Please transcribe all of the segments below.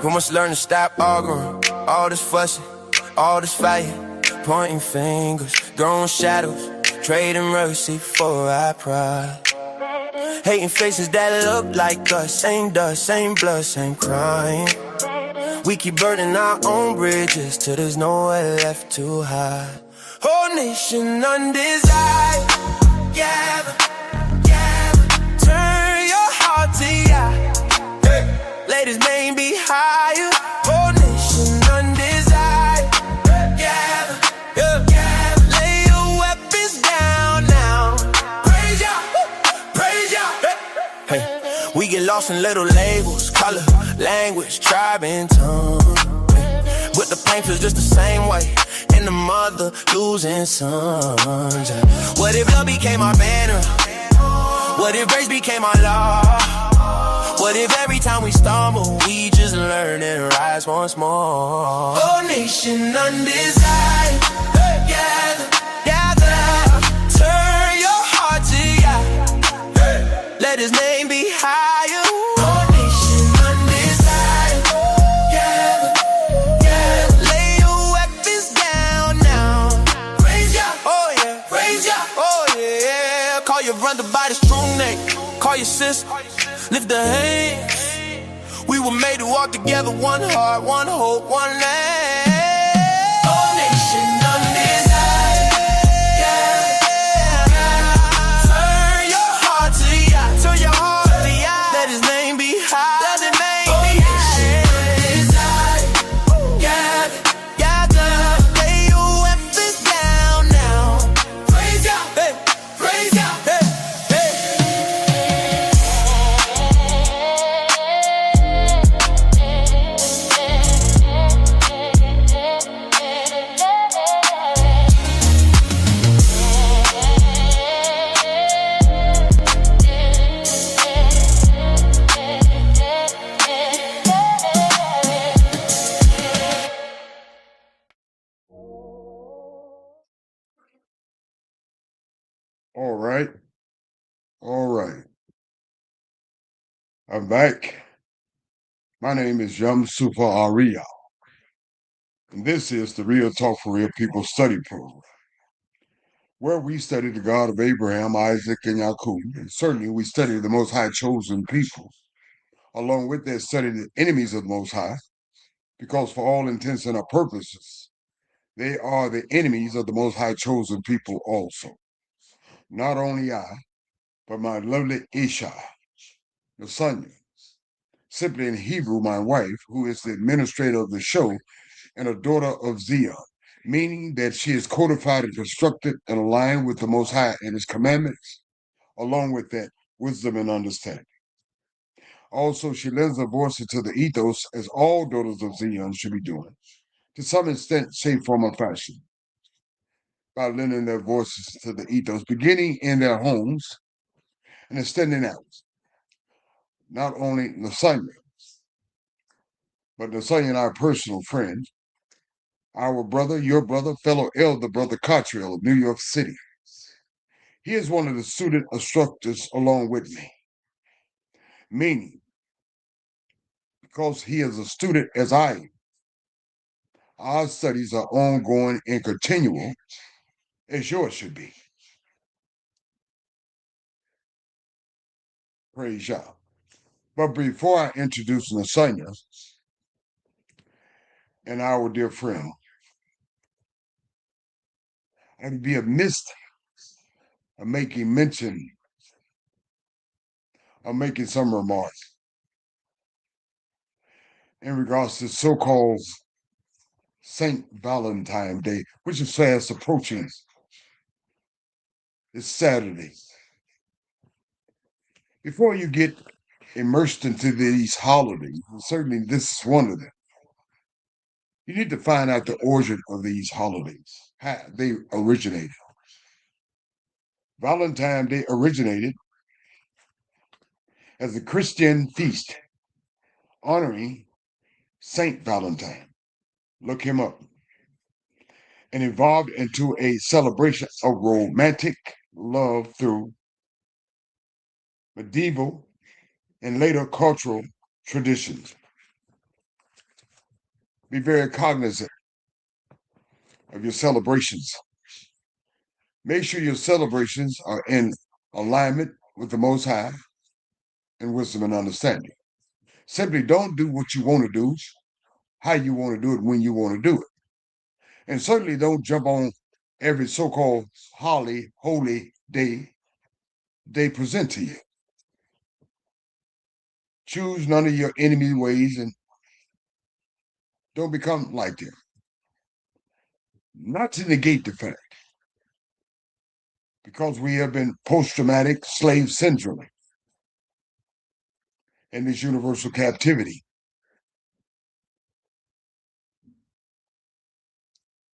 We must learn to stop arguing, all this fussing, all this fighting, pointing fingers, throwing shadows, trading mercy for our pride. Hating faces that look like us, same dust, same blood, same crime. We keep burning our own bridges till there's nowhere left to hide. Whole nation undesired, gather, gather, turn your heart to yeah. Hey. Let his name be higher. Whole nation undesired, gather, gather, lay your weapons down now. Praise Yah, praise Yah. Hey, we get lost in little labels, color, language, tribe, and tongue. But the pain feels just the same way, and the mother losing sons. What if love became our banner? What if grace became our law? What if every time we stumble, we just learn and rise once more? Oh, nation undesired, gather, gather, turn your heart to Yah. Let his name be higher. Oh, nation undesired, gather, gather, lay your weapons down now. Praise Yah, oh yeah, praise Yah, oh yeah. Call your brother by the strong name, call your sister, lift the hand. We were made to walk together, one heart, one hope, one land. Oh, nation undesired, yeah. Turn your heart to Yah, turn your heart to Yah. Let his name be high, let his name be high. Yeah, gather, lay your weapons down now. Praise Yah, hey, praise Yah, hey, hey. All right. All right. I'm back. My name is Yum Super Aria. And this is the Real Talk for Real People study program, where we study the God of Abraham, Isaac, and Jacob. And certainly we study the Most High chosen people. Along with that, study the enemies of the Most High, because for all intents and purposes, they are the enemies of the Most High chosen people also. Not only I, but my lovely Isha, the Sonia, simply in Hebrew, my wife, who is the administrator of the show and a daughter of Zion, meaning that she is codified and constructed and aligned with the Most High and His commandments, along with that, wisdom and understanding. Also, she lends her voice into the ethos, as all daughters of Zion should be doing, to some extent, shape, form, or fashion, by lending their voices to the ethos, beginning in their homes and extending out. Not only Lasagna, but Lasagna and our personal friend, our brother, your brother, fellow elder brother Cottrell of New York City. He is one of the student instructors along with me, meaning because he is a student as I am, our studies are ongoing and continual, as yours should be. Praise Yah. But before I introduce Lasagna and our dear friend, I'd be amiss of making mention of making some remarks in regards to so-called Saint Valentine's Day, which is fast approaching. It's Saturday. Before you get immersed into these holidays, and certainly this is one of them, you need to find out the origin of these holidays, how they originated. Valentine's Day originated as a Christian feast honoring Saint Valentine. Look him up. and evolved into a celebration of romantic love through medieval and later cultural traditions. Be very cognizant of your celebrations. Make sure your celebrations are in alignment with the Most High and wisdom and understanding. Simply don't do what you want to do, how you want to do it, when you want to do it. And certainly don't jump on every so-called holy day they present to you. Choose none of your enemy ways and don't become like them. Not to negate the fact, because we have been post-traumatic slave syndrome in this universal captivity.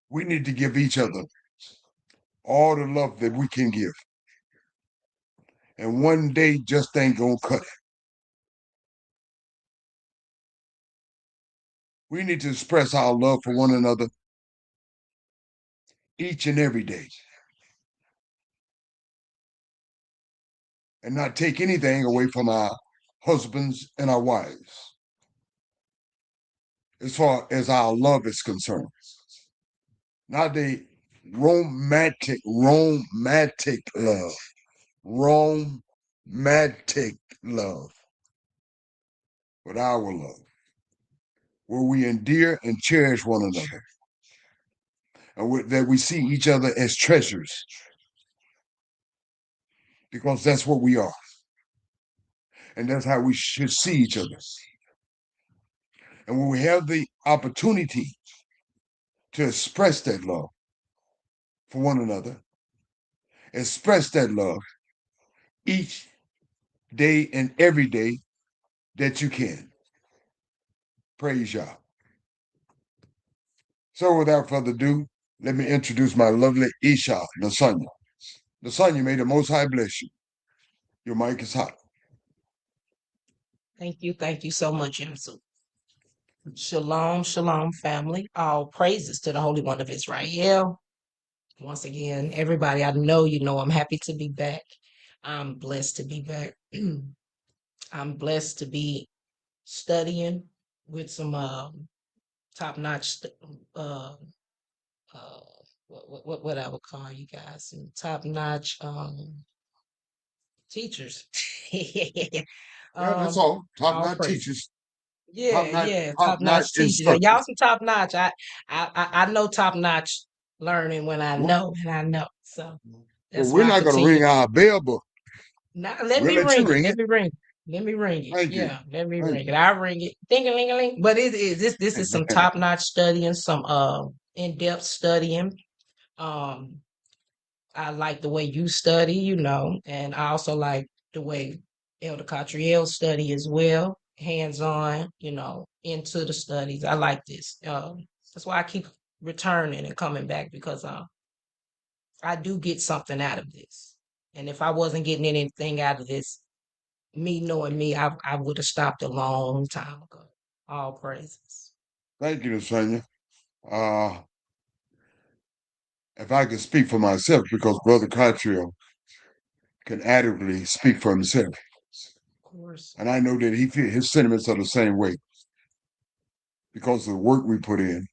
We need to give each other all the love that we can give. And one day just ain't gonna cut it. We need to express our love for one another each and every day. And not take anything away from our husbands and our wives as far as our love is concerned. Not the romantic love. Romantic love. But our love, where we endear and cherish one another, and that we see each other as treasures, because that's what we are. And that's how we should see each other. And when we have the opportunity to express that love for one another, express that love each day and every day that you can. Praise Yah. So without further ado, let me introduce my lovely Isha Nasanya. Nasanya, may the Most High bless you. Your mic is hot. Thank you so much, Yamsu. Shalom, shalom, family. All praises to the Holy One of Israel. Once again, everybody, I know you know I'm happy to be back. I'm blessed to be back. I'm blessed to be studying with some top-notch what I would call you guys, some top-notch teachers. Yeah, that's all. Top-notch teachers. Top-notch teachers. Y'all some top-notch. I know top-notch learning when I know, and I know. So that's well, we're not going to ring our bell, but let me ring it. Let me ring it. Let me ring it. Let me ring it. I ring it. Ding-a-ling-a-ling. But this is some top-notch studying, some in-depth studying. I like the way you study, you know, and I also like the way Elder Catriel study as well, hands-on, you know, into the studies. I like this. That's why I keep returning and coming back, because I do get something out of this. And if I wasn't getting anything out of this, me knowing me, I would have stopped a long time ago. All praises. Thank you, Nasanya. If I could speak for myself, because Brother Catriel can adequately speak for himself. Of course. And I know that his sentiments are the same way, because of the work we put in,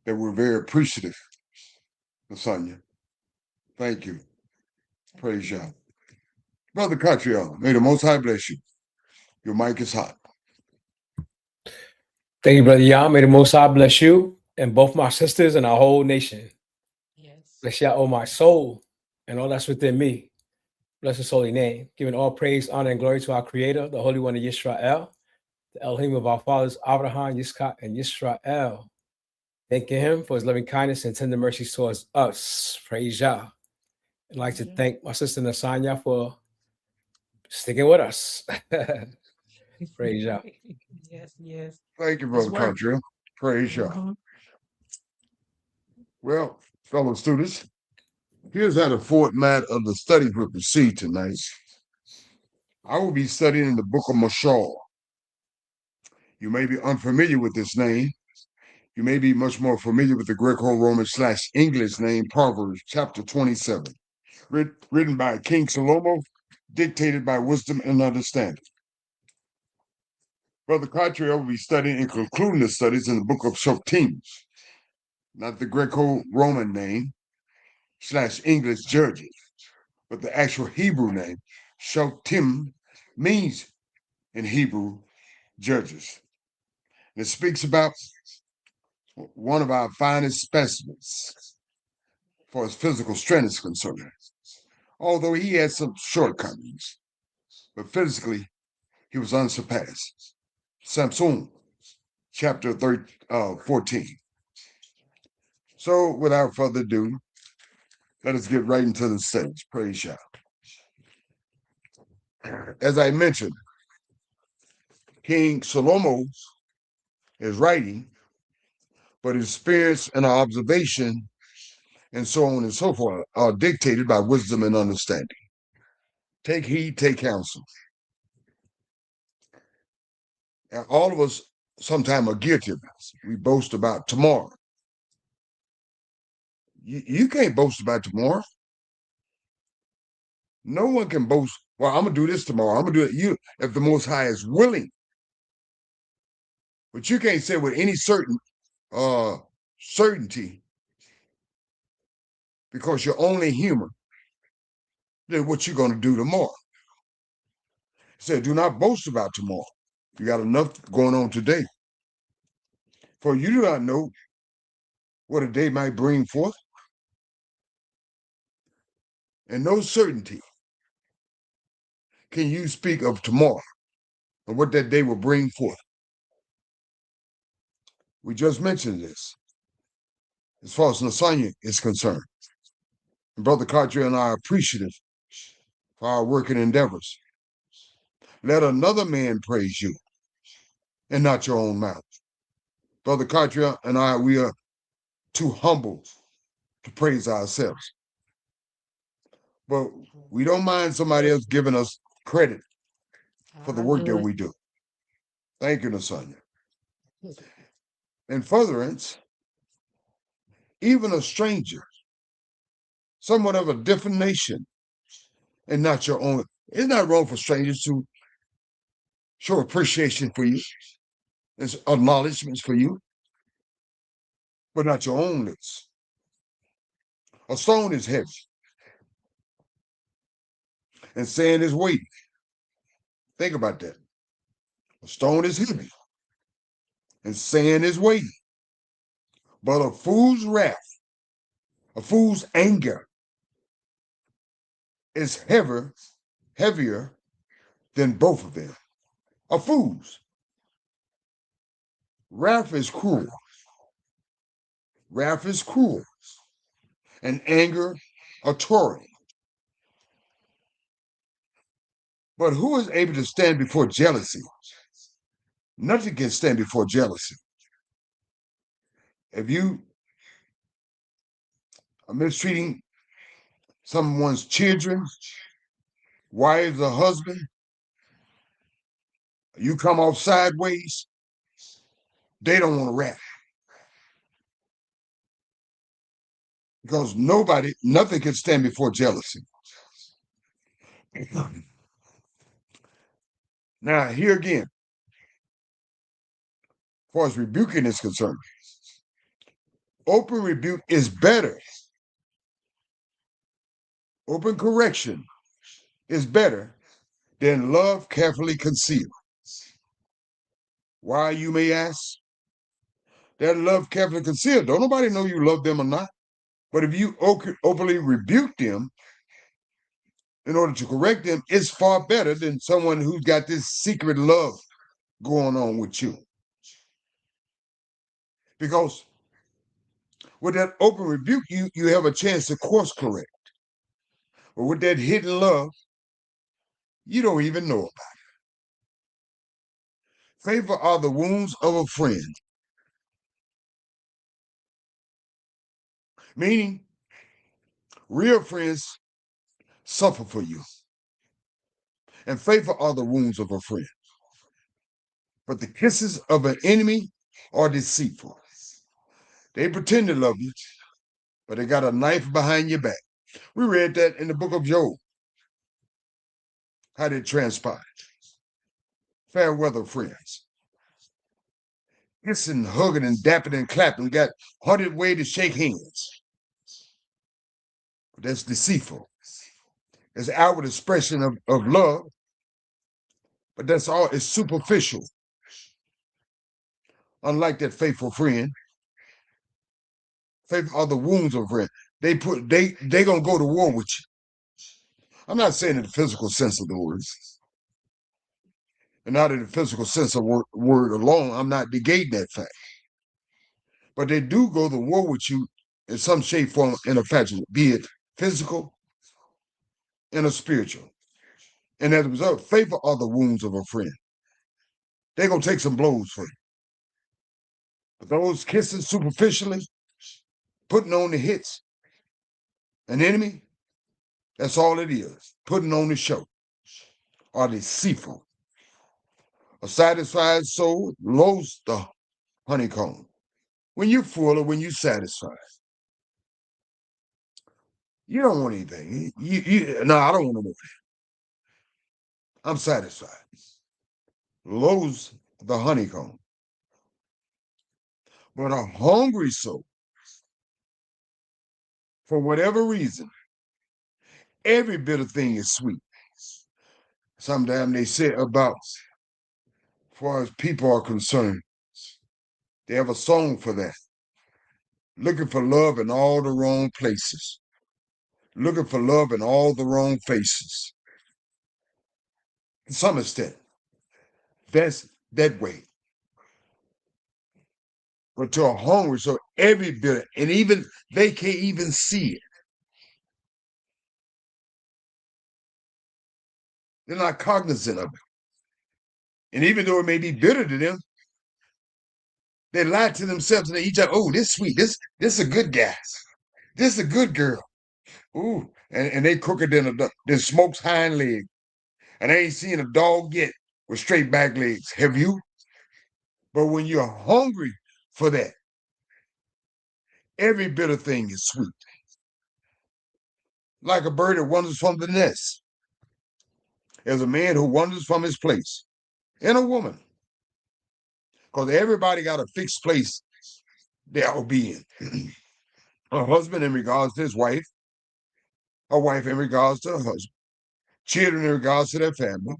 that we're very appreciative, Nasanya. Thank you. Praise Yah. Brother Catriel, may the Most High bless you. Your mic is hot. Thank you, Brother Yah. May the Most High bless you and both my sisters and our whole nation. Yes. Bless Yah, oh my soul, and all that's within me. Bless his holy name. Giving all praise, honor, and glory to our Creator, the Holy One of Yisrael, the Elohim of our fathers, Abraham, Yitzchak, and Yisrael. Thanking him for his loving kindness and tender mercies towards us. Praise Yah. I'd like to thank my sister Nasanya for sticking with us. Praise Yah. Yes. Thank you, Brother Catriel. Praise Yah. Well, fellow students, here's how the format of the study will proceed tonight. I will be studying the book of Mashal. You may be unfamiliar with this name. You may be much more familiar with the Greco-Roman / English name Proverbs chapter 27, written by King Solomon, dictated by wisdom and understanding. Brother Cottrell will be studying and concluding the studies in the book of Shoftim, not the Greco-Roman name / English Judges, but the actual Hebrew name. Shoftim means in Hebrew Judges. And it speaks about one of our finest specimens for his physical strength is concerned. Although he had some shortcomings, but physically he was unsurpassed. Samson, chapter 14. So without further ado, let us get right into the studies. Praise Yah. As I mentioned, King Solomon is writing, but his experience and our observation and so on and so forth are dictated by wisdom and understanding. Take heed, take counsel. And all of us sometimes are guilty of this. We boast about tomorrow. You can't boast about tomorrow. No one can boast, well, I'm going to do this tomorrow. I'm going to do it. If the Most High is willing. But you can't say with any certainty, because you're only human, then what you're going to do tomorrow. He said, do not boast about tomorrow. You got enough going on today. For you do not know what a day might bring forth. And no certainty can you speak of tomorrow and what that day will bring forth. We just mentioned this as far as Nasanya is concerned. And Brother Cottrell and I are appreciative for our working endeavors. Let another man praise you and not your own mouth. Brother Cottrell and I, we are too humble to praise ourselves. But we don't mind somebody else giving us credit for the work that we do. Thank you, Nasanya. In furtherance, even a stranger, someone of a different nation, and not your own. It's not wrong for strangers to show appreciation for you, and acknowledgments for you, but not your own lips. A stone is heavy, and sand is weighty. Think about that. A stone is heavy, and sand is weighty. But a fool's wrath, a fool's anger, is heavier than both of them. A fool's wrath is cruel. Wrath is cruel, and anger a torrent. But who is able to stand before jealousy? Nothing can stand before jealousy. If you are mistreating someone's children, wives or husband, you come off sideways, they don't want to rap. Because nothing can stand before jealousy. Now, here again, as far as rebuking is concerned, open rebuke is better. Open correction is better than love carefully concealed. Why, you may ask? That love carefully concealed. Don't nobody know you love them or not. But if you openly rebuke them in order to correct them, it's far better than someone who's got this secret love going on with you. Because with that open rebuke, you have a chance to course correct. But with that hidden love, you don't even know about it. Favor are the wounds of a friend. Meaning, real friends suffer for you. And favor are the wounds of a friend. But the kisses of an enemy are deceitful. They pretend to love you, but they got a knife behind your back. We read that in the book of Job. How did it transpire? Fair weather friends. Kissing, hugging, and dapping and clapping, got 100 ways to shake hands. But that's deceitful. It's outward expression of love, but that's all, it's superficial. Unlike that faithful friend, faithful are the wounds of a friend. They gonna go to war with you. I'm not saying in the physical sense of the words, and not in the physical sense of word alone. I'm not negating that fact. But they do go to war with you in some shape, form, and fashion, be it physical and a spiritual. And as a result, faithful are the wounds of a friend. They're gonna take some blows for you. But those kissing superficially, putting on the hits, an enemy, that's all it is. Putting on the show, are deceitful. A satisfied soul loathes the honeycomb. When you're full or when you're satisfied, you don't want anything. No, I don't want no more. I'm satisfied. Loathes the honeycomb. But a hungry soul, for whatever reason, every bit of thing is sweet. Sometimes they say about, as far as people are concerned, they have a song for that. Looking for love in all the wrong places. Looking for love in all the wrong faces. To some extent, that's that way. But to a hungry, so every bit, and even they can't even see it. They're not cognizant of it. And even though it may be bitter to them, they lie to themselves and they each other, oh, this sweet, this a good guy. This is a good girl. Ooh, and they crooked than Smoke's hind leg. And I ain't seen a dog yet with straight back legs. Have you? But when you're hungry for that, every bit of thing is sweet. Like a bird that wanders from the nest. There's a man who wanders from his place. And a woman. Because everybody got a fixed place they'll be in. A husband in regards to his wife. A wife in regards to her husband. Children in regards to their family.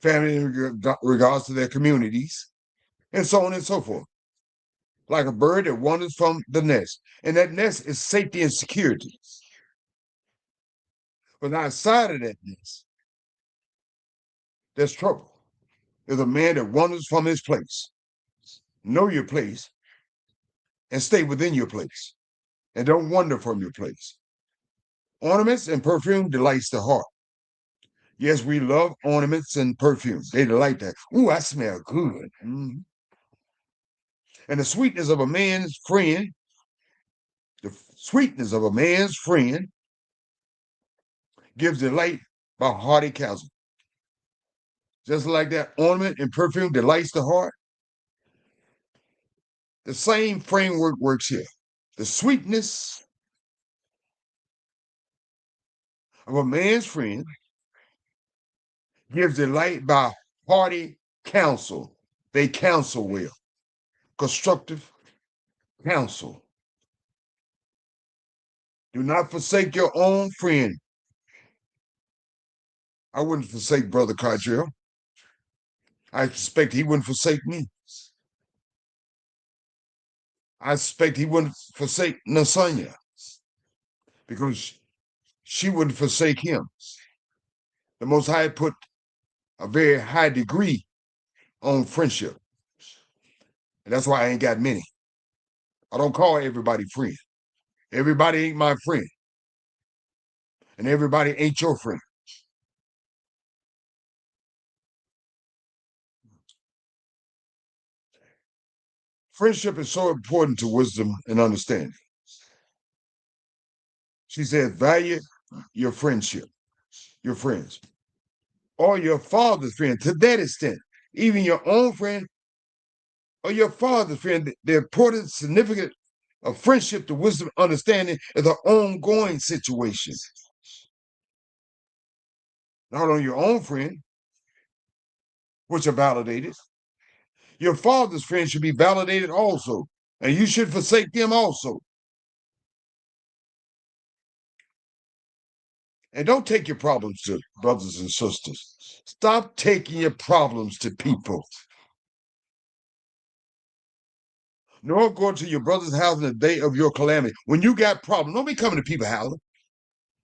Family in regards to their communities. And so on and so forth. Like a bird that wanders from the nest. And that nest is safety and security. But outside of that nest, there's trouble. There's a man that wanders from his place. Know your place and stay within your place. And don't wander from your place. Ornaments and perfume delights the heart. Yes, we love ornaments and perfume. They delight that. Ooh, I smell good. Mm-hmm. And the sweetness of a man's friend, gives delight by hearty counsel. Just like that ornament and perfume delights the heart, the same framework works here. The sweetness of a man's friend gives delight by hearty counsel. They counsel well. Constructive counsel. Do not forsake your own friend. I wouldn't forsake Brother Cottrell. I suspect he wouldn't forsake me. I suspect he wouldn't forsake Nasanya because she wouldn't forsake him. The Most High put a very high degree on friendship. And that's why I ain't got many. I don't call everybody friend. Everybody ain't my friend. And everybody ain't your friend. Friendship is so important to wisdom and understanding. She said, value your friendship, your friends, or your father's friend to that extent. Even your own friend or your father's friend, the important, significant A friendship to wisdom understanding is an ongoing situation. Not only your own friend, which are validated, your father's friends should be validated also, and you should forsake them also. And don't take your problems to brothers and sisters. Stop taking your problems to people. Nor go to your brother's house in the day of your calamity. When you got problems, don't be coming to people's house.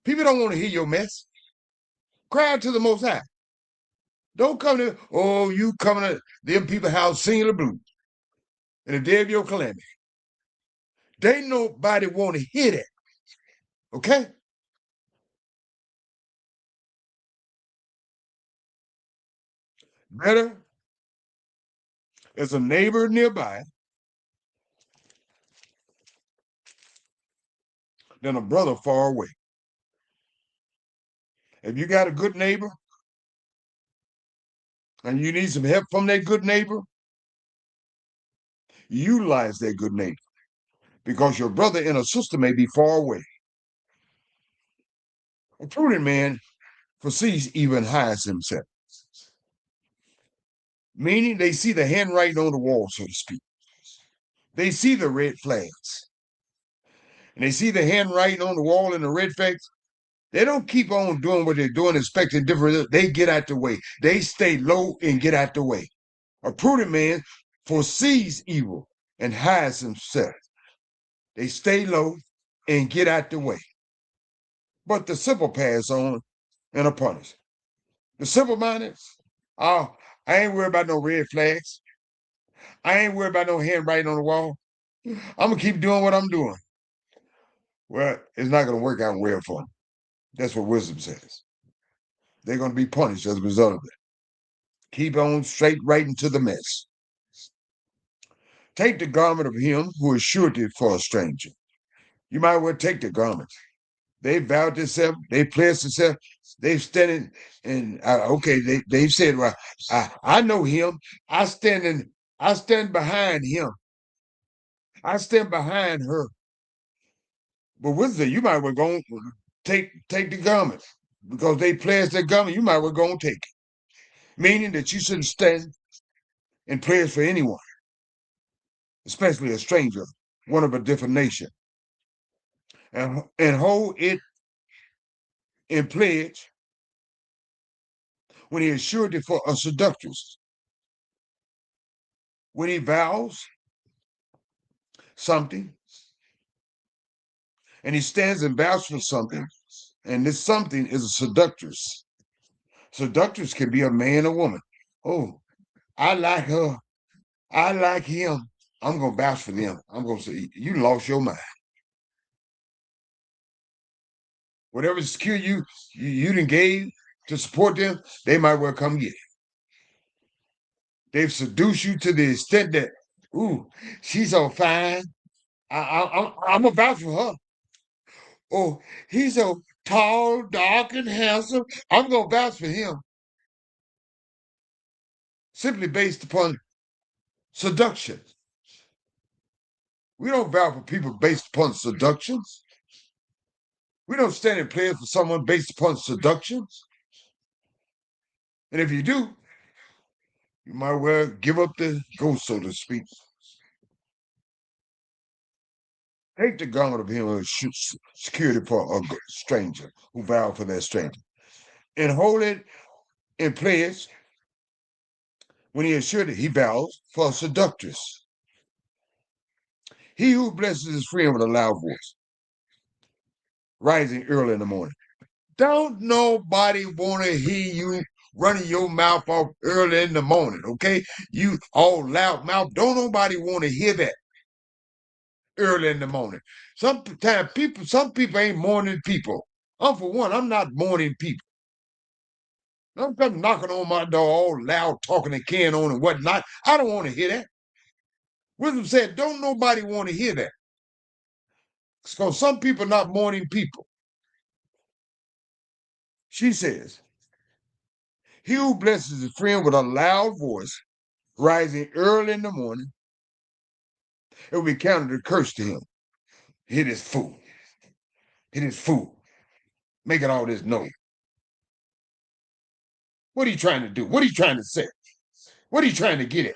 People don't want to hear your mess. Cry out to the Most High. Don't come to, oh, you coming to them people's house singing the blues in the day of your calamity. They nobody want to hear that. Okay? Better is a neighbor nearby than a brother far away. If you got a good neighbor and you need some help from that good neighbor, utilize that good neighbor, because your brother and a sister may be far away. A prudent man foresees evil and hides himself. Meaning they see the handwriting on the wall, so to speak. They see the red flags. And they see the handwriting on the wall and the red flags. They don't keep on doing what they're doing, expecting different. They get out the way. They stay low and get out the way. A prudent man foresees evil and hides himself. They stay low and get out the way. But the simple pass on and are punished. The simple-minded, oh, I ain't worried about no red flags. I ain't worried about no handwriting on the wall. I'm going to keep doing what I'm doing. Well, it's not going to work out well for them. That's what wisdom says. They're going to be punished as a result of it. Keep on straight right into the mess. Take the garment of him who is surety for a stranger. You might well take the garment. They vowed themselves, they pledged themselves, they've standing and okay, they said, well, I know him. I stand behind him. I stand behind her. But wisdom, you might well go take the garment, because they pledged their garment. You might well go and take it, meaning that you shouldn't stand and pledge for anyone, especially a stranger, one of a different nation, and hold it in pledge when he is surety for a seductress. When he vows something and he stands and vows for something, and this something is a seductress. Seductress can be a man or woman. Oh, I like her. I like him. I'm going to vouch for them. I'm going to say, you lost your mind. Whatever skill you didn't gave to support them, they might well come get it. They've seduced you to the extent that, ooh, she's so fine. I'm going to vouch for her. Oh, he's so tall, dark, and handsome. I'm going to vouch for him. Simply based upon seduction. We don't vouch for people based upon seduction. We don't stand in pledge for someone based upon seduction. And if you do, you might well give up the ghost, so to speak. Take the garment of him who is security for a stranger, who vowed for that stranger, and hold it in pledge when he is sure that he vows for a seductress. He who blesses his friend with a loud voice, rising early in the morning. Don't nobody want to hear you running your mouth off early in the morning, okay? You all loud mouth. Don't nobody want to hear that early in the morning. Some people ain't morning people. For one, I'm not morning people. Don't come knocking on my door all loud, talking and carrying on and whatnot. I don't want to hear that. Wisdom said, don't nobody want to hear that. Because some people are not morning people. She says, he who blesses his friend with a loud voice, rising early in the morning, it will be counted a curse to him. Hit his fool. Hit his fool. Making all this noise. What are you trying to do? What are you trying to say? What are you trying to get at?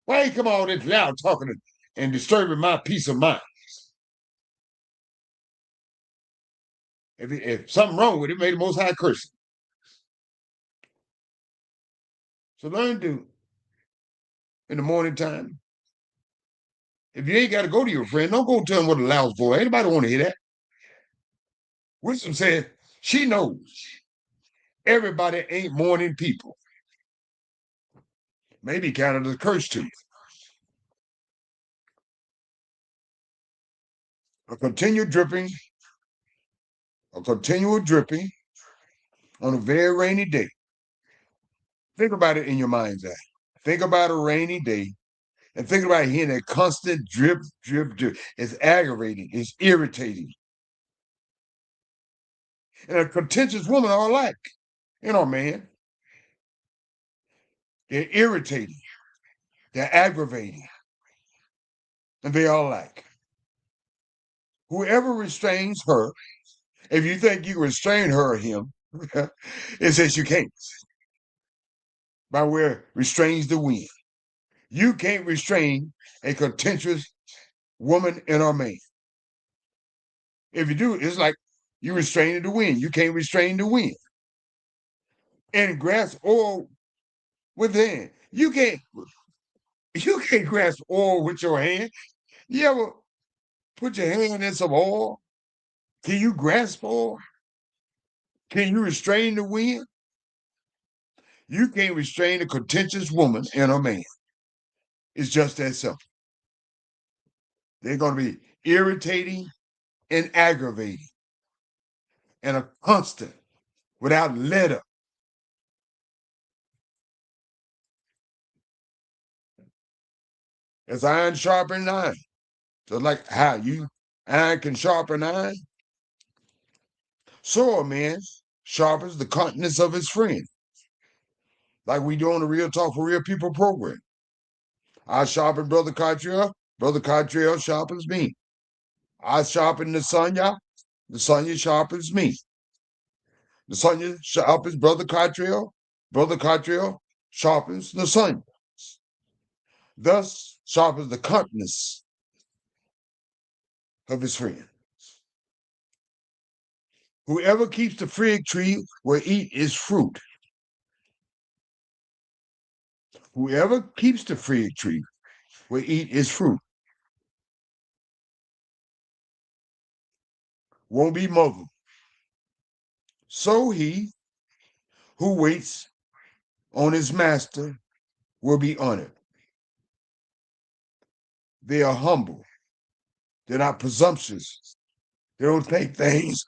Why you come all this loud talking and disturbing my peace of mind? If something wrong with it, may the Most High curse it. So learn to, in the morning time, if you ain't got to go to your friend, don't go tell him what a loud boy. Anybody want to hear that? Wisdom said she knows everybody ain't morning people. Maybe Canada's a curse to you. A continual dripping on a very rainy day. Think about it in your mind's eye. Think about a rainy day and think about hearing that constant drip, drip, drip. It's aggravating. It's irritating. And a contentious woman are alike. Man. They're irritating. They're aggravating. And they are alike. Whoever restrains her, if you think you restrain her or him, it says you can't. By where restrains the wind. You can't restrain a contentious woman and or man. If you do, it's like you restraining the wind. You can't restrain the wind. And grasp oil with the hand. You can't grasp oil with your hand. You ever put your hand in some oil? Can you grasp oil? Can you restrain the wind? You can't restrain a contentious woman and a man. It's just that simple. They're going to be irritating and aggravating and a constant without let up. As iron sharpens iron. Just like how iron can sharpen iron, so a man sharpens the countenance of his friend. Like we do on the Real Talk for Real People program. I sharpen Brother Cottrell sharpens me. I sharpen the Sonya sharpens me. The Sonya sharpens Brother Cottrell sharpens the Sonya. Thus sharpens the countenance of his friend. Whoever keeps the fig tree will eat its fruit. Whoever keeps the fig tree will eat its fruit. Won't be muzzled. So he who waits on his master will be honored. They are humble. They're not presumptuous. They don't take things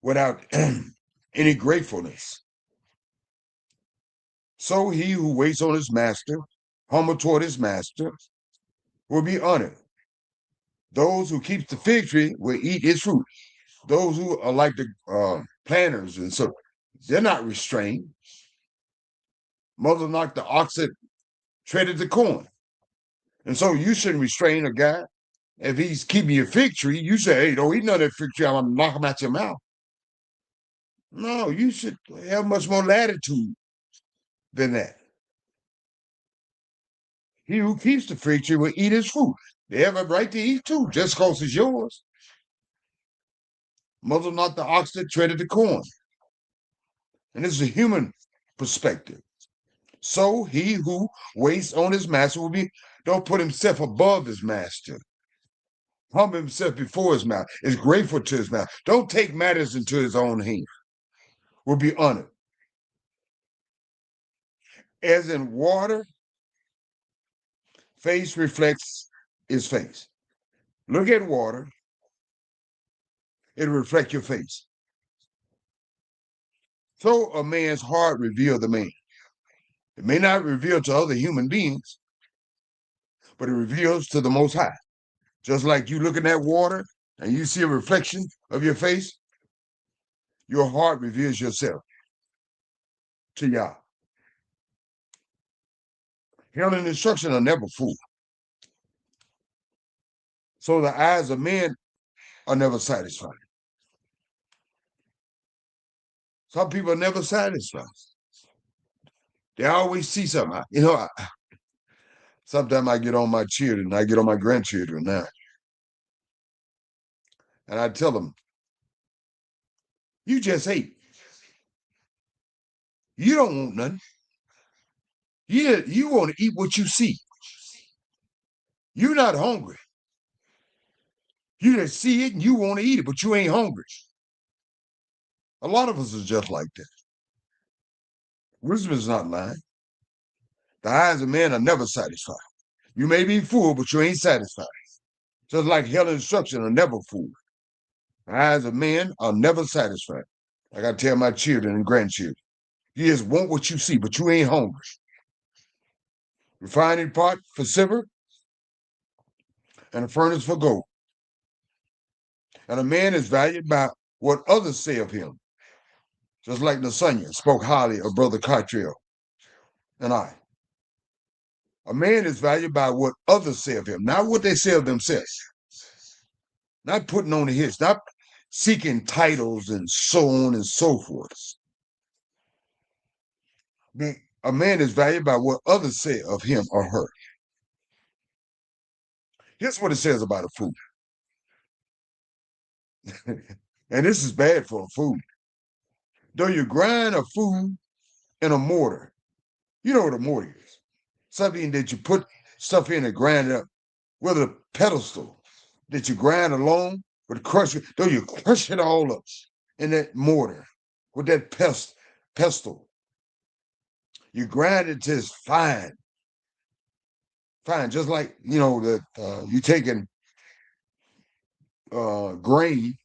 without any gratefulness. So he who waits on his master, humble toward his master, will be honored. Those who keep the fig tree will eat its fruit. Those who are like the planters and so they're not restrained. Mother knocked the oxen, treaded the corn. And so you shouldn't restrain a guy. If he's keeping your fig tree, you say, hey, don't eat none of that fig tree, I'm going to knock him out your mouth. No, you should have much more latitude than that. He who keeps the fig tree will eat his fruit. They have a right to eat too, just because it's yours. Mother knocked the ox that treaded the corn. And this is a human perspective. So he who waits on his master don't put himself above his master. Humble himself before his master, is grateful to his master. Don't take matters into his own hand. Will be honored. As in water, face reflects his face. Look at water, it'll reflect your face. So a man's heart reveals the man. It may not reveal to other human beings, but it reveals to the Most High. Just like you looking at water and you see a reflection of your face, your heart reveals yourself to Yah. Healing instruction are never fool. So the eyes of men are never satisfied. Some people are never satisfied. They always see something. Sometimes I get on my children, I get on my grandchildren now. And I tell them, you just hate. You don't want nothing. You want to eat what you see. You're not hungry. You just see it and you want to eat it, but you ain't hungry. A lot of us are just like that. Wisdom is not lying. The eyes of men are never satisfied. You may be full, but you ain't satisfied. Just like hell instruction are never full. The eyes of men are never satisfied. Like I tell my children and grandchildren, you just want what you see, but you ain't hungry. Refining pot for silver and a furnace for gold. And a man is valued by what others say of him. Just like Nasanya spoke highly of Brother Cottrell and I. A man is valued by what others say of him, not what they say of themselves. Not putting on the hits, not seeking titles and so on and so forth. A man is valued by what others say of him or her. Here's what it says about a fool. And this is bad for a fool. Though you grind a food in a mortar, you know what a mortar is. Something that you put stuff in and grind it up with a pedestal that you grind along with crush it, though you crush it all up in that mortar with that pestle. You grind it to fine, just like that you taking grain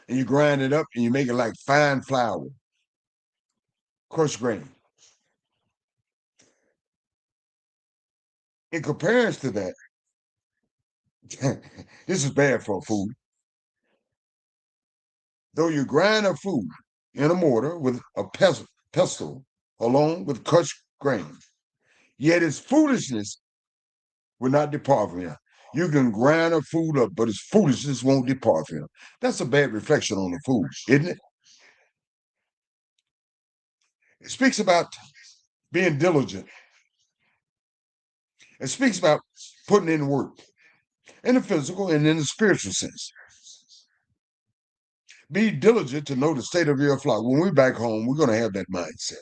and you grind it up and you make it like fine flour, crushed grain. In comparison to that, this is bad for a food. Though you grind a food in a mortar with a pestle along with crushed grain, yet its foolishness will not depart from him. You can grind a food up, but its foolishness won't depart from him. That's a bad reflection on the food, isn't it? It speaks about being diligent. It speaks about putting in work in the physical and in the spiritual sense. Be diligent to know the state of your flock. When we're back home, we're going to have that mindset.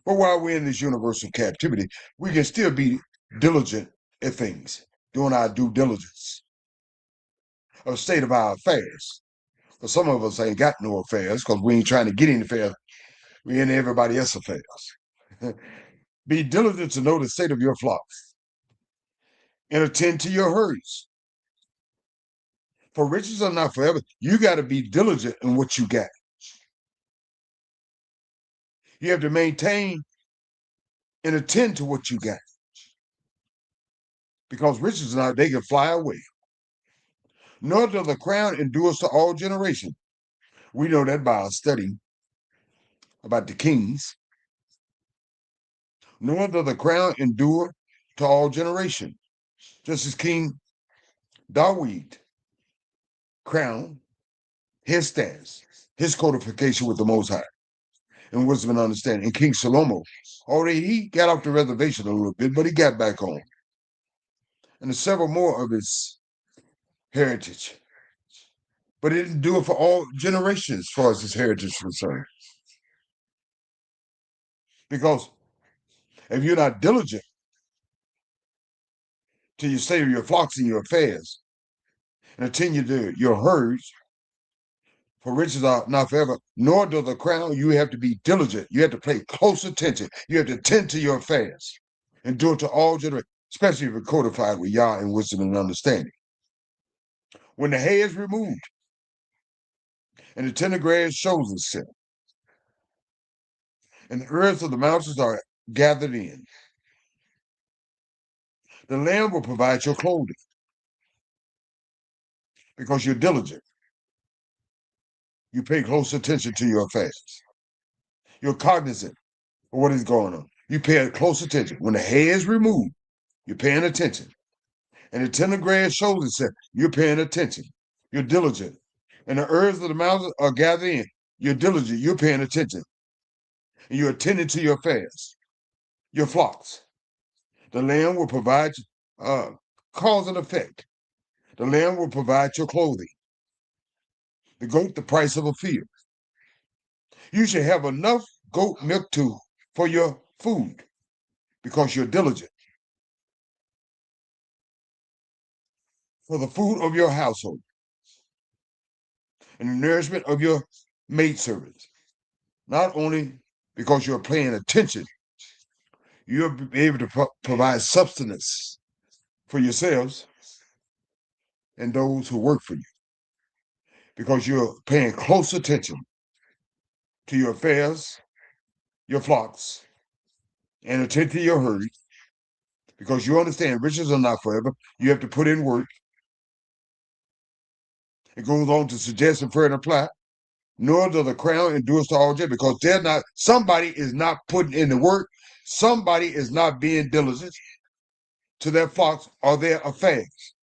But while we're in this universal captivity, we can still be diligent at things, doing our due diligence. A state of our affairs. But some of us ain't got no affairs because we ain't trying to get in affairs. We're in everybody else's affairs. Be diligent to know the state of your flocks and attend to your herds. For riches are not forever. You got to be diligent in what you got. You have to maintain and attend to what you got. Because riches are not, they can fly away. Nor does the crown endures to all generations. We know that by our study about the kings. Nor does the crown endure to all generations. Just as King Dawid crown, his stance, his codification with the Most High, and wisdom and understanding. And King Salomo, already he got off the reservation a little bit, but he got back home. And there's several more of his heritage. But it didn't do it for all generations as far as his heritage is concerned. Because if you're not diligent to your state of your flocks and your affairs, and attend to your herds, for riches are not forever, nor does the crown. You have to be diligent. You have to pay close attention. You have to tend to your affairs and do it to all generations, especially if you're codified with Yah and wisdom and understanding. When the hay is removed and the tender grass shows itself, and the earths of the mountains are gathered in, the land will provide your clothing because you're diligent. You pay close attention to your affairs. You're cognizant of what is going on. You pay close attention. When the hay is removed, you're paying attention. And the tender grass shows itself. You're paying attention. You're diligent. And the herbs of the mountains are gathered in. You're diligent. You're paying attention. And you're attending to your affairs, your flocks. The land will provide cause and effect. The land will provide your clothing. The goat, the price of a field. You should have enough goat milk for your food because you're diligent. For the food of your household and the nourishment of your maidservants. Not only because you're paying attention, you'll be able to provide substance for yourselves and those who work for you because you're paying close attention to your affairs, your flocks, and attend to your herd because you understand riches are not forever. You have to put in work. It goes on to suggest and further apply, nor does the crown endure to all judgment, because somebody is not putting in the work, somebody is not being diligent to their flocks or their affairs.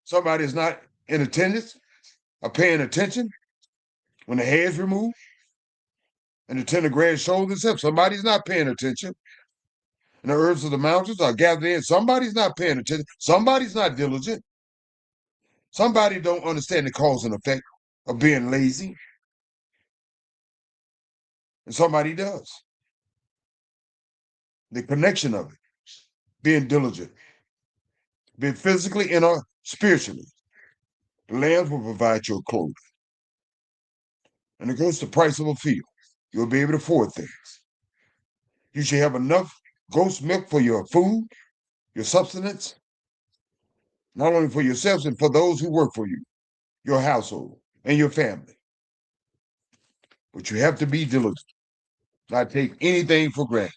Somebody is not in attendance or paying attention when the hair is removed and the tender grass shows itself. Somebody's not paying attention. And the herbs of the mountains are gathered in. Somebody's not paying attention. Somebody's not diligent. Somebody don't understand the cause and effect of being lazy. And somebody does. The connection of it, being diligent, being physically and or spiritually. The land will provide your clothing. And it goes to the price of a field. You'll be able to afford things. You should have enough goat's milk for your food, your substance, not only for yourselves and for those who work for you, your household, and your family. But you have to be diligent, not take anything for granted.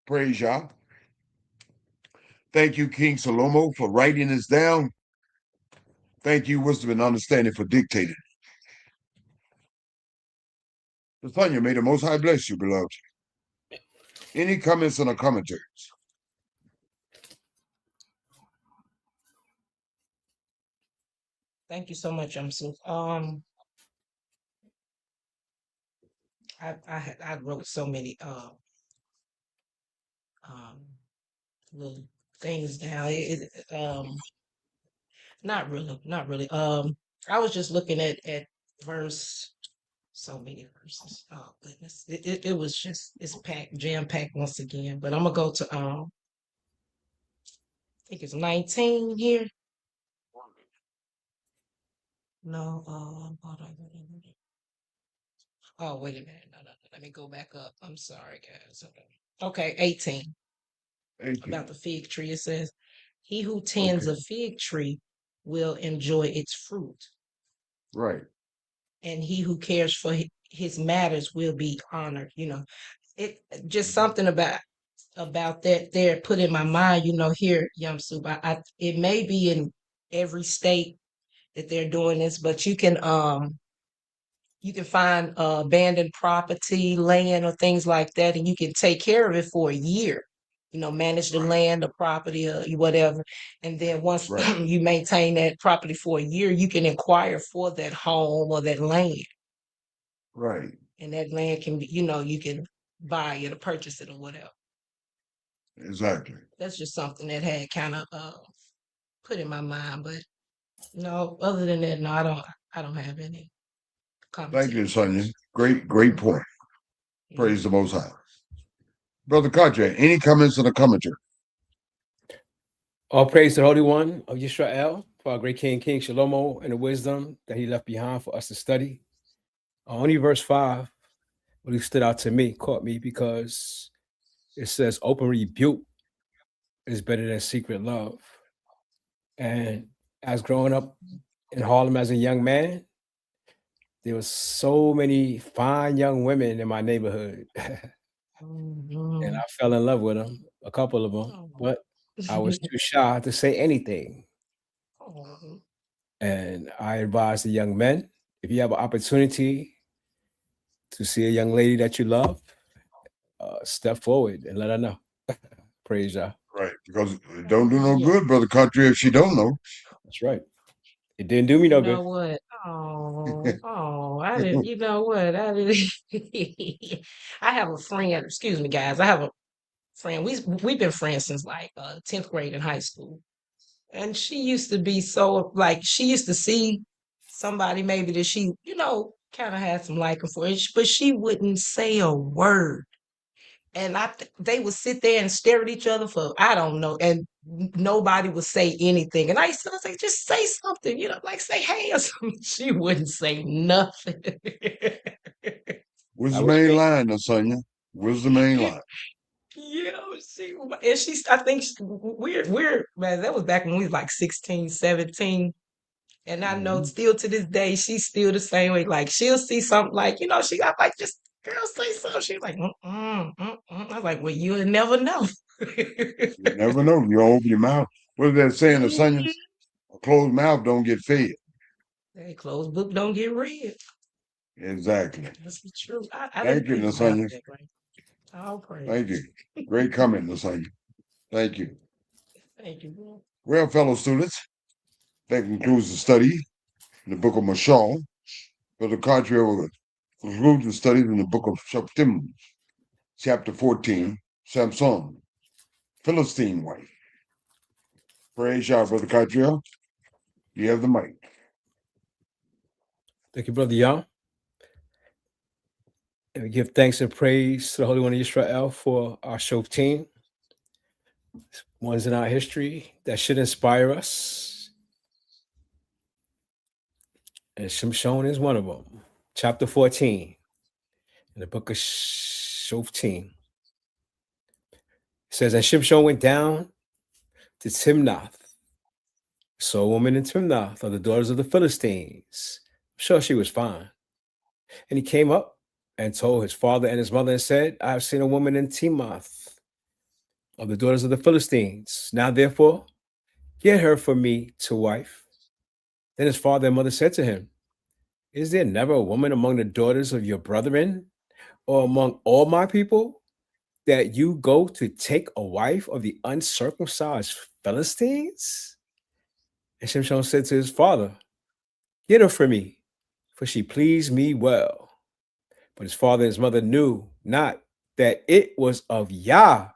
Praise Yah. Thank you, King Salomo, for writing this down. Thank you, Wisdom and Understanding, for dictating. Nathaniel, may the Most High bless you, beloved. Any comments on the commentaries? Thank you so much, Yamsuf. I wrote so many little things down. Not really. I was just looking at verse. So many verses. Oh goodness, it was just it's jam packed once again. But I'm gonna go to I think it's 19 here. No, hold on. Oh, wait a minute. No. Let me go back up. I'm sorry, guys. Okay, 18. About the fig tree. It says, "He who tends a fig tree will enjoy its fruit." Right. And he who cares for his matters will be honored. It just something about that there put in my mind. Here, Yamsuf. It may be in every state that they're doing this, but you can find abandoned property, land, or things like that, and you can take care of it for a year. Manage the land, the property, whatever. And then once you maintain that property for a year, you can inquire for that home or that land. Right. And that land can be, you can buy it or purchase it or whatever. Exactly. That's just something that had kind of put in my mind. But no, other than that, no, I don't have any comments. Thank you, Sonia. Great point. Praise the Most High. Brother Kadre, any comments on the commentary? All praise to the Holy One of Yisrael, for our great King Shalomo, and the wisdom that he left behind for us to study. Only verse 5 really stood out to me, caught me, because it says open rebuke is better than secret love. And as growing up in Harlem as a young man, there was so many fine young women in my neighborhood. And I fell in love with them, a couple of them, but I was too shy to say anything. And I advise the young men, if you have an opportunity to see a young lady that you love, step forward and let her know. Praise Yah. Right. Because it don't do no Yeah. good, Brother Country, if she don't know. That's right. It didn't do me You no know good. what? I didn't, you know what? I didn't. I have a friend, excuse me, guys. I have a friend. We've been friends since like 10th grade in high school. And she used to be so like she used to see somebody maybe that she, kind of had some liking for, but she wouldn't say a word. And they would sit there and stare at each other for I don't know, and nobody would say anything. And I used to say, just say something, like say hey or something. She wouldn't say nothing. Where's I the was main thinking, line, Lasagna? Where's the main line? I think we're man, that was back when we was like 16, 17. And I know Mhm. still to this day, she's still the same way. Like she'll see something like, she got like just girl say something. She's like, I was like, well, you'll never know. You never know. You open your mouth. What is that saying, Lasagna? A closed mouth don't get fed. That closed book don't get read. Exactly. That's the truth. I didn't Thank you, think about Lasagna. that, right? All Thank praise. you. Great comment, Lasagna. Thank you. Thank you, bro. Well, fellow students, that concludes the study in the book of Mashal. For the contrary, we'll conclude the studies in the book of Shoftim, chapter 14, Samson, Philistine wife. Praise Yah, Brother Catriel. You have the mic. thank you, Brother Young. And we give thanks and praise to the Holy One of Israel for our show team. Ones in our history that should inspire us. And Shimshon is one of them. Chapter 14 in the book of Shoftim. It says, and Shimshon went down to Timnath. Saw a woman in Timnath of the daughters of the Philistines. I'm sure she was fine. And he came up and told his father and his mother and said, I have seen a woman in Timnath of the daughters of the Philistines. Now, therefore, get her for me to wife. Then his father and mother said to him, is there never a woman among the daughters of your brethren or among all my people that you go to take a wife of the uncircumcised Philistines? And Shimshon said to his father, get her for me, for she pleased me well. But his father and his mother knew not that it was of Yah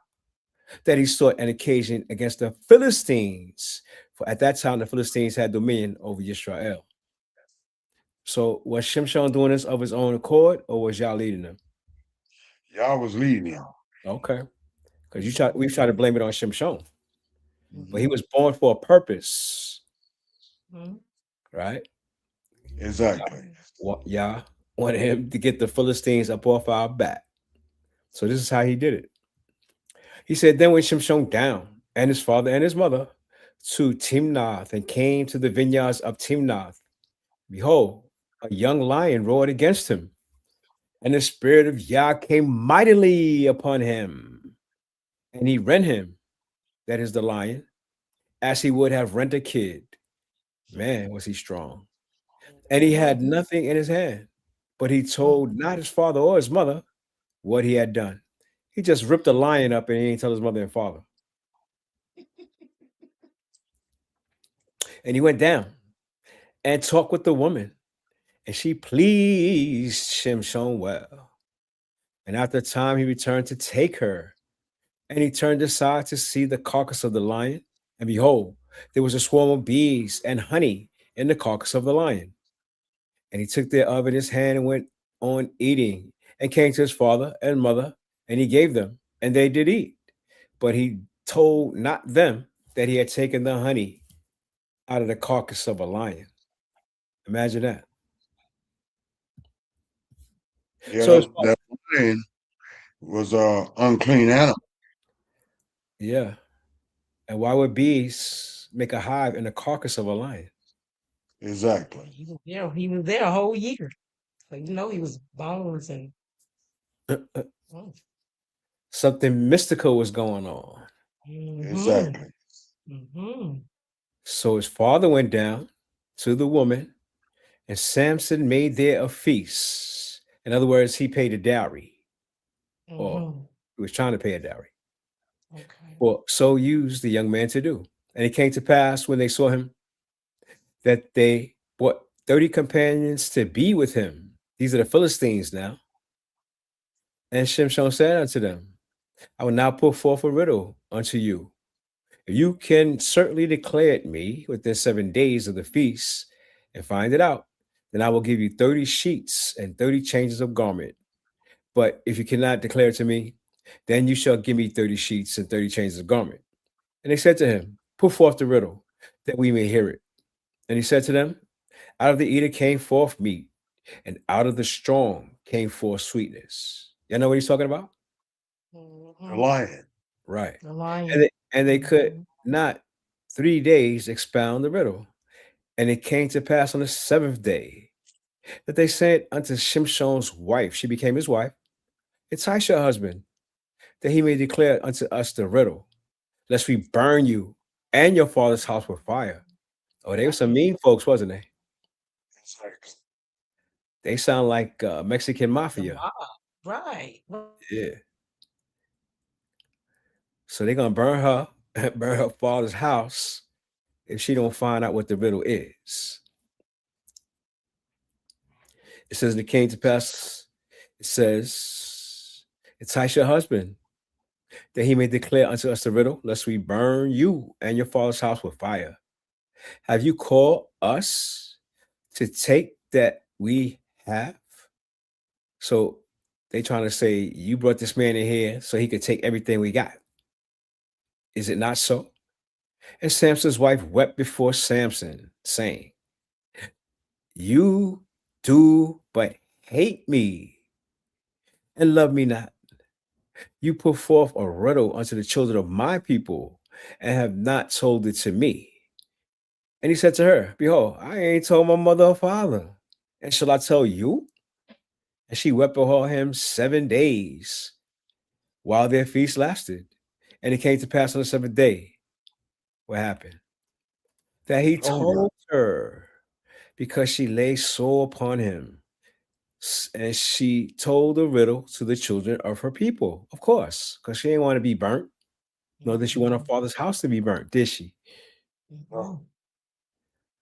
that he sought an occasion against the Philistines. For at that time, the Philistines had dominion over Israel. So was Shimshon doing this of his own accord, or was Yah leading him? Yah was leading y'all. Okay. Because we try to blame it on Shimshon. But he Mhm. was born for a purpose, Mhm. right? Exactly. Yah wanted him to get the Philistines up off our back. So this is how he did it. He said, then went Shimshon down, and his father and his mother, to Timnath, and came to the vineyards of Timnath. Behold, a young lion roared against him, and the spirit of Yah came mightily upon him, and he rent him, that is the lion, as he would have rent a kid. Man, was he strong. And he had nothing in his hand, but he told not his father or his mother what he had done. He just ripped the lion up and he didn't tell his mother and father. And he went down and talked with the woman, and she pleased Shimshon well. And after a time, he returned to take her, and he turned aside to see the carcass of the lion. And behold, there was a swarm of bees and honey in the carcass of the lion. And he took thereof in his hand and went on eating, and came to his father and mother, and he gave them, and they did eat. But he told not them that he had taken the honey out of the carcass of a lion. Imagine that. Yeah, So that lion was a unclean animal. yeah. And why would bees make a hive in the carcass of a lion? Exactly. He was there a whole year. So he was bones and Something mystical was going on. Exactly. So his father went down to the woman, and Samson made there a feast. In other words, he paid a dowry or He was trying to pay a dowry. Okay. Well, so used the young man to do. And it came to pass when they saw him that they brought 30 companions to be with him. These are the Philistines now. And Shimshon said unto them, I will now put forth a riddle unto you. If you can certainly declare it me within 7 days of the feast and find it out, then I will give you 30 sheets and 30 changes of garment. But if you cannot declare it to me, then you shall give me 30 sheets and 30 changes of garment. And they said to him, Put forth the riddle, that we may hear it. And he said to them, Out of the eater came forth meat, and out of the strong came forth sweetness. Y'all know what he's talking about? The Mhm. lion. Right. The And lion. they could Mhm. not 3 days expound the riddle. And it came to pass on the seventh day that they said unto Shimshon's wife, she became his wife, entice your husband, that he may declare unto us the riddle, lest we burn you and your father's house with fire. Oh, they were some mean folks, wasn't they? It's like, They sound like Mexican The mafia. mob. Right. Yeah. So they're gonna burn her, burn her father's house if she don't find out what the riddle is. It says, and it came to pass, it says, entice your husband, that he may declare unto us the riddle, lest we burn you and your father's house with fire. Have you called us to take that we have? So they trying to say you brought this man in here so he could take everything we got. Is it not so? And Samson's wife wept before Samson, saying, You do but hate me and love me not. You put forth a riddle unto the children of my people and have not told it to me. And he said to her, Behold, I ain't told my mother or father. And shall I tell you? And she wept before him 7 days while their feast lasted. And it came to pass on the seventh day. What happened? That he told her. told her because she lay sore upon him. And she told the riddle to the children of her people, of course, because she didn't want to be burnt. Nor did she want her father's house to be burnt, did she? Mhm.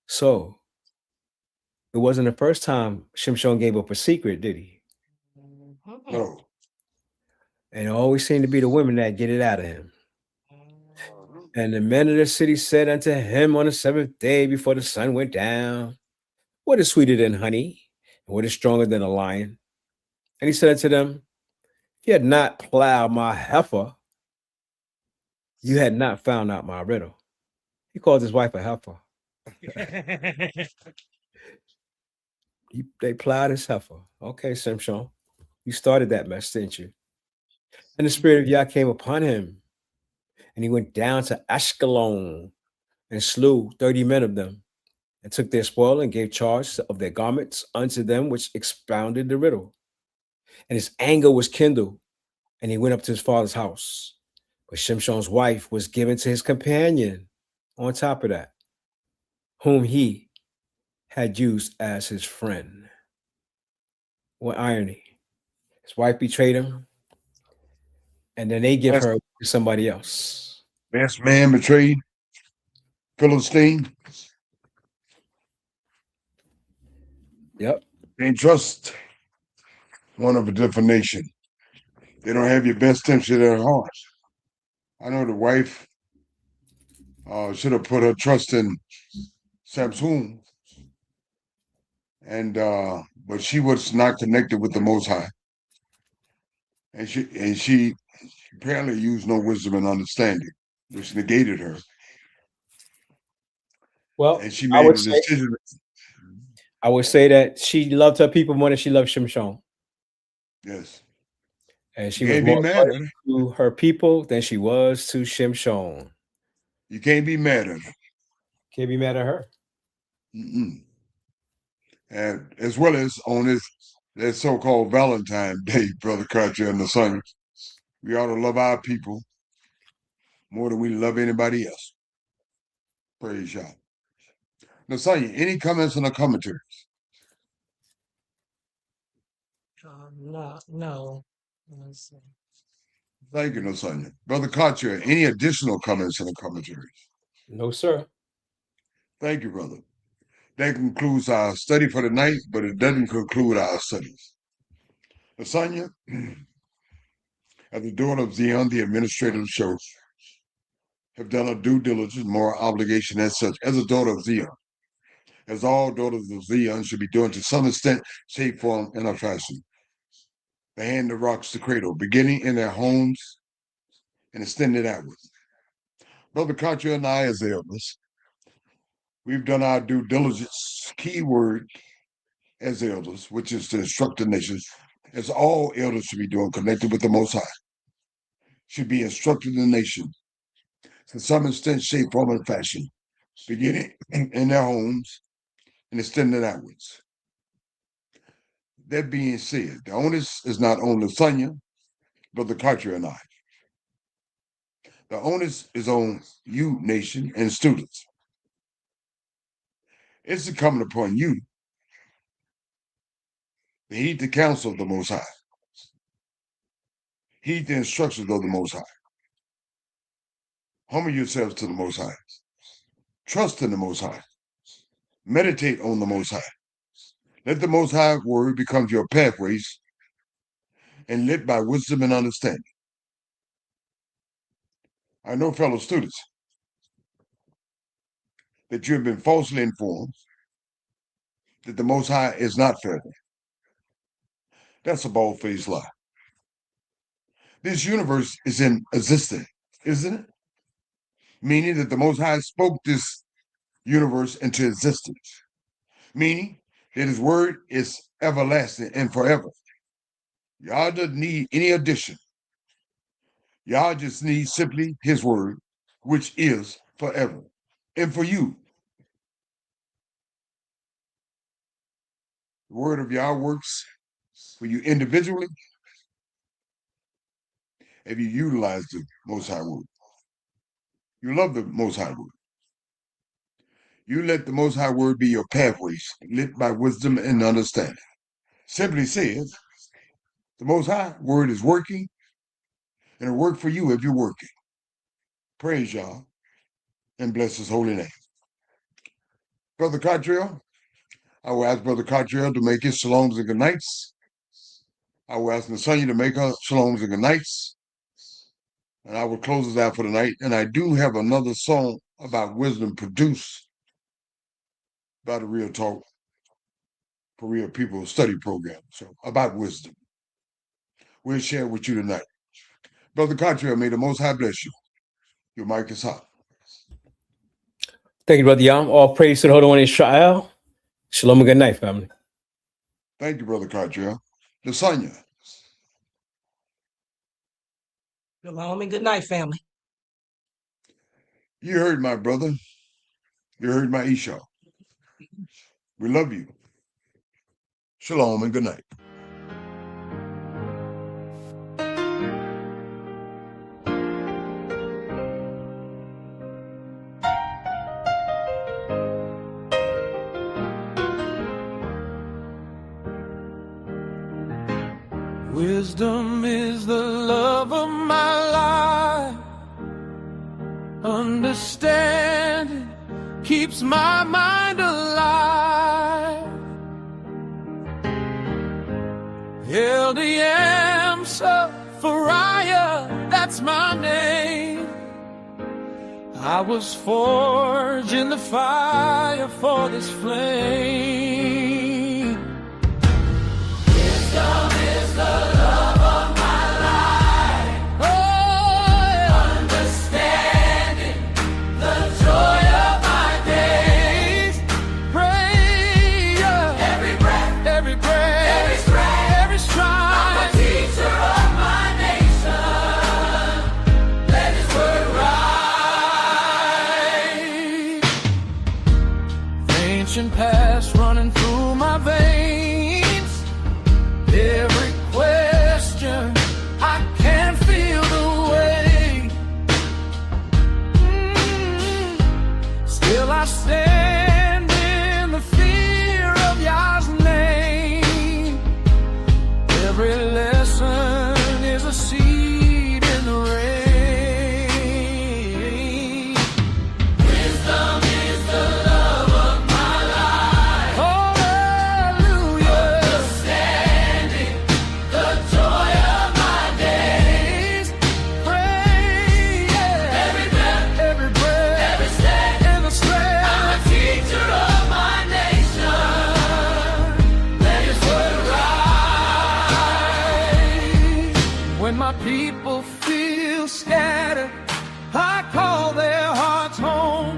So it wasn't the first time Shimshon gave up a secret, did he? Mhm. No. And it always seemed to be the women that get it out of him. Mhm. And the men of the city said unto him on the seventh day before the sun went down, What is sweeter than honey? And what is stronger than a lion? And he said unto them, If you had not plowed my heifer, you had not found out my riddle. He called his wife a heifer. They plowed his heifer. Okay, Shimshon, you started that mess, didn't you? And the spirit of Yah came upon him, and he went down to Ashkelon and slew 30 men of them, and took their spoil and gave charge of their garments unto them which expounded the riddle. And his anger was kindled, and he went up to his father's house. But Shimshon's wife was given to his companion on top of that, whom he had used as his friend. What irony. His wife betrayed him, and then they give Best, her to somebody else. best man betrayed Philistine. Yep. Can't trust one of a different nation. They don't have your best interest at heart. I know the wife should have put her trust in Samson, and but she was not connected with the Most High, and she apparently used no wisdom and understanding, which negated her, Well, and she I made would a say decision. I would say that she loved her people more than she loved Shimshon. Yes, And you she was can't be more mad at loyal her. to her people than she was to Shimshon. You can't be mad at her. Can't be mad at her. Mm-mm. And as well as on this that so-called Valentine Day, Brother Carter and the Son, we ought to love our people more than we love anybody else. Praise God. Nasanya, any comments on the commentaries? No, no. Let's see. Thank you, Nasanya. Brother Cartier, any additional comments in the commentaries? No, sir. Thank you, brother. That concludes our study for the night, but it doesn't conclude our studies. Nasanya, as the daughter of Zion, the administrator of the show, have done a due diligence, moral obligation as such, as a daughter of Zion, as all daughters of Zion should be doing to some extent, shape, form, and a fashion. The hand that rocks the cradle, beginning in their homes and extending outwards. Brother Cartier and I, as elders, we've done our due diligence, key word, as elders, which is to instruct the nations, as all elders should be doing, connected with the Most High, should be instructing the nation to some extent, shape, form, and fashion, beginning in their homes and extending outwards. That being said, the onus is not on Lasagna, but the Cartier and I. The onus is on you, nation, and students. It's incumbent upon you to heed the counsel of the Most High, heed the instructions of the Most High. Humble yourselves to the Most High. Trust in the Most High. Meditate on the Most High. Let the Most High word become your pathways and lit by wisdom and understanding. I know, fellow students, that you have been falsely informed that the Most High is not fair. That's a bald-faced lie. This universe is in existence, isn't it? Meaning that the Most High spoke this universe into existence. Meaning that his word is everlasting and forever. Y'all doesn't need any addition. Y'all just need simply his word, which is forever. And for you, the word of Yah works for you individually if you utilize the Most High word. You love the Most High word. You let the Most High word be your pathways, lit by wisdom and understanding. Simply says, the Most High word is working, and it'll work for you if you're working. Praise Yah, and bless his holy name. Brother Cottrell, I will ask Brother Cottrell to make his shaloms and good nights. I will ask Nasanya to make her shaloms and good nights. And I will close us out for the night. And I do have another song about wisdom produced by the Real Talk for Real People study program. So about wisdom. We'll share with you tonight. Brother Cottrell, may the Most High bless you. Your mic is hot. Thank you, Brother Yam. All praise to the Holy One Israel. Shalom and good night, family. Thank you, Brother Cottrell. Lasagna. Shalom and good night, family. You heard my brother. You heard my Esau. We love you. Shalom and good night. Wisdom is the love of my life. Understanding keeps my mind alive. LDM Sophariah, that's my name. I was forged in the fire for this flame. Wisdom is the love of my life. Oh, yeah. Understanding the joy of my days. Prayer, every breath, every stride, every stride. I'm a teacher of my nation. Let his word rise. Ancient past running through my veins. Every question, I can feel the weight. Still I stand in the fear of Yah's name. Every lesson is a seed in people feel scattered, I call their hearts home.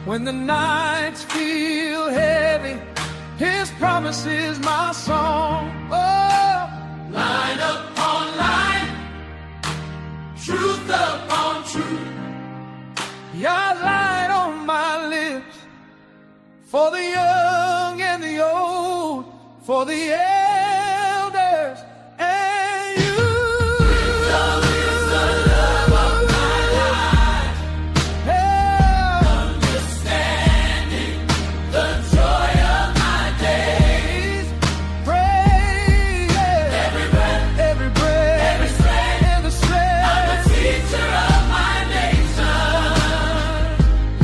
When the nights feel heavy, His promise is my song. Oh, line upon line, truth upon truth, Your light on my lips, for the young and the old, for the elders and you. Wisdom is the love of my life. Understanding the joy of my days. Praise every breath, every strength, and the strength. I'm the teacher of my nation.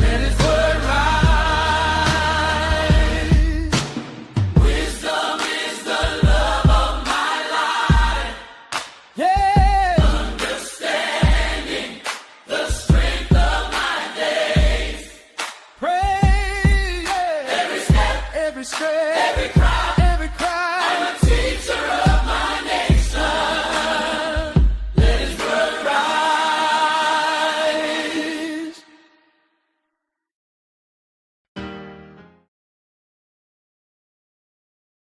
Let His word rise. Wisdom is the love of my life. Yeah. Understanding the strength of my days. Praise every step, every strength, every